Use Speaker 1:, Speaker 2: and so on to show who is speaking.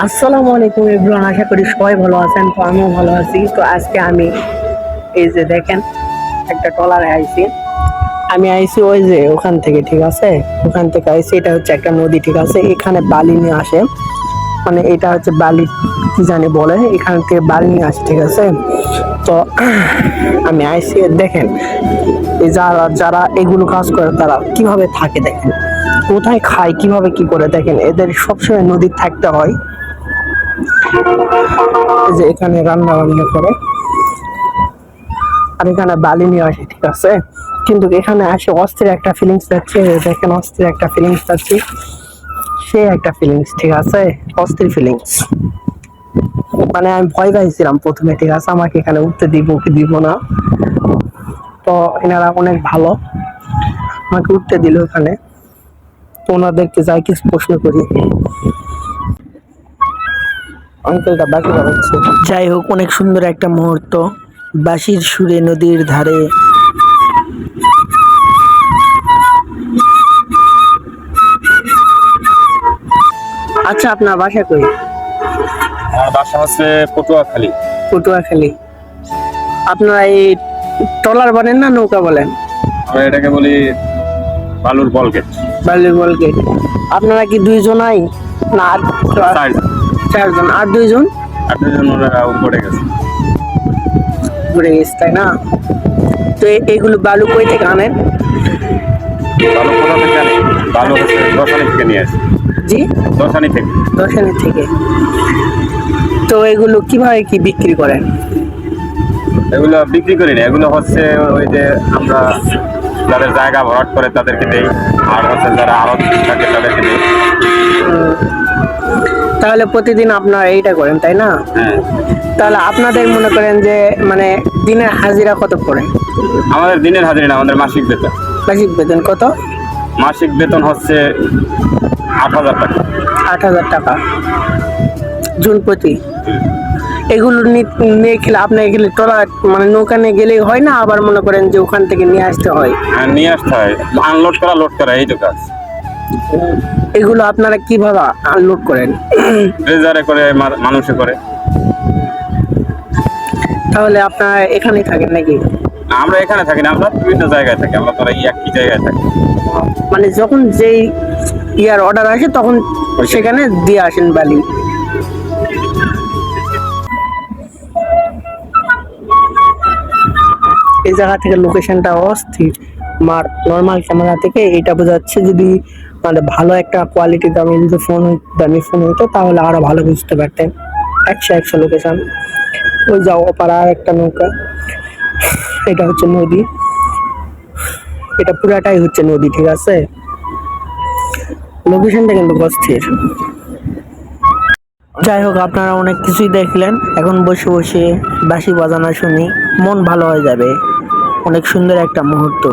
Speaker 1: আসসালামু আলাইকুম এভরিওয়ান, আশা করি সবাই ভালো আছেন। তো আমিও ভালো আছি। তো আজকে আমি এই যে দেখেন একটা ট্রলারে আইছি। আমি আইছি ওই যে ওখান থেকে, ঠিক আছে, ওখান থেকে আইছি। এটা হচ্ছে একটা নদী, ঠিক আছে। এখানে বালি নিয়ে আসে, মানে এটা হচ্ছে বালি কি জানি বলে, এখান থেকে বালি নিয়ে আসে, ঠিক আছে। তো আমি আইছি, দেখেন এই যারা যারা এগুলো কাজ করে তারা কিভাবে থাকে, দেখেন কোথায় খায়, কিভাবে কি করে, দেখেন এদের সবসময় নদীর থাকতে হয়। এই যে এখানে রান্না বান্না করে আর এখানে বালি নিয়ে আসে, ঠিক আছে। কিন্তু এখানে আসে অস্থির একটা ফিলিংস পাচ্ছে, দেখেন অস্থির একটা ফিলিংস পাচ্ছি, সে একটা ফিলিংস, ঠিক আছে, অস্থির ফিলিংস। মানে আমি ভয় পাইছিলাম প্রথমে, ঠিক আছে, আমাকে এখানে উঠতে দিব কি দিব না। তো এনারা অনেক ভালো, আমাকে উঠতে দিল এখানে। তো ওনাদেরকে যাই কিছু প্রশ্ন করি। আঙ্কেলটা বাকি বাড়াচ্ছে। যাই হোক, অনেক সুন্দর একটা মুহূর্ত, বাঁশির সুরে নদীর ধারে। আচ্ছা, আপনার বাসা কই?
Speaker 2: আমার বাসা হচ্ছে পটুয়াখালী।
Speaker 1: পটুয়াখালী। আপনারা এই ট্রলার বলেন না নৌকা বলেন?
Speaker 2: আমরা এটাকে বলি বালুর বলগেট।
Speaker 1: বালির বল গেট। আপনারা কি দুইজনাই না আর চারজন? আর দুইজন
Speaker 2: ওনারা উপরে গেছে।
Speaker 1: ঘুরে গেছে, তাই না? তো এইগুলো বালু কই থেকে আনেন?
Speaker 2: বালু কোথা থেকে আনে? বালু হচ্ছে দশানি থেকে নিয়ে আসে।
Speaker 1: জি,
Speaker 2: দশানি থেকে।
Speaker 1: দশানি থেকে। তো এগুলো কিভাবে কি বিক্রি করেন?
Speaker 2: এগুলো বিক্রি করি না, এগুলো হচ্ছে ওই যে আমরা যাদের জায়গা ভরাট করে তাদেরকে দেই, আর হচ্ছে যারা আড়ত থাকে তাদেরকে দেই।
Speaker 1: তাহলে প্রতিদিন আপনারা এইটা করেন, তাই না?
Speaker 2: হ্যাঁ,
Speaker 1: তাহলে আপনাদের মনে করেন যে মানে দিনের হাজিরা কত পড়ে?
Speaker 2: আমাদের দিনের হাজিরা না, আমাদের মাসিক বেতন।
Speaker 1: মাসিক বেতন কত?
Speaker 2: মাসিক বেতন হচ্ছে 8,000 টাকা।
Speaker 1: 8,000 টাকা জুন প্রতি। এগুলো নিয়ে খেলে আপনার এগুলো ট্রলার মানে নৌকা নিয়ে গেলেই হয় না, আবার মনে করেন যে ওখান থেকে নিয়ে আসতে হয়?
Speaker 2: আর নিয়ে আসতে হয়, আনলোড করা লোড করা, এই তো কাজ।
Speaker 1: এগুলো আপনারা কিভাবে আনলোড করেন?
Speaker 2: ট্রেজারে করে, মানুষে করে।
Speaker 1: তাহলে আপনারা এখানেই থাকেন নাকি?
Speaker 2: আমরা এখানে থাকি না, আমরা বিভিন্ন জায়গায় থাকি, আমরা তোরা একই জায়গায় থাকি।
Speaker 1: মানে যখন যেই ইয়ার অর্ডার আসে তখন সেখানে দিয়ে আসেন বালি। এই জায়গা থেকে লোকেশনটা অস্থির। আমার নর্মাল ক্যামেরা থেকে এটা বোঝাচ্ছে, যদি মানে ভালো একটা কোয়ালিটি দামি ফোন হতো তাহলে আরো ভালো বুঝতে পারতেন। 100 লোকেশন। ওই যাও ওপার আর একটা নৌকা, এটা হচ্ছে নদী, এটা পুরাটাই হচ্ছে নদী, ঠিক আছে। লোকেশনটা কিন্তু অস্থির। যাই হোক, আপনারা অনেক কিছুই দেখলেন। এখন বসে বসে বাঁশি বাজানো শুনি, মন ভালো হয়ে যাবে। অনেক সুন্দর একটা মুহূর্ত।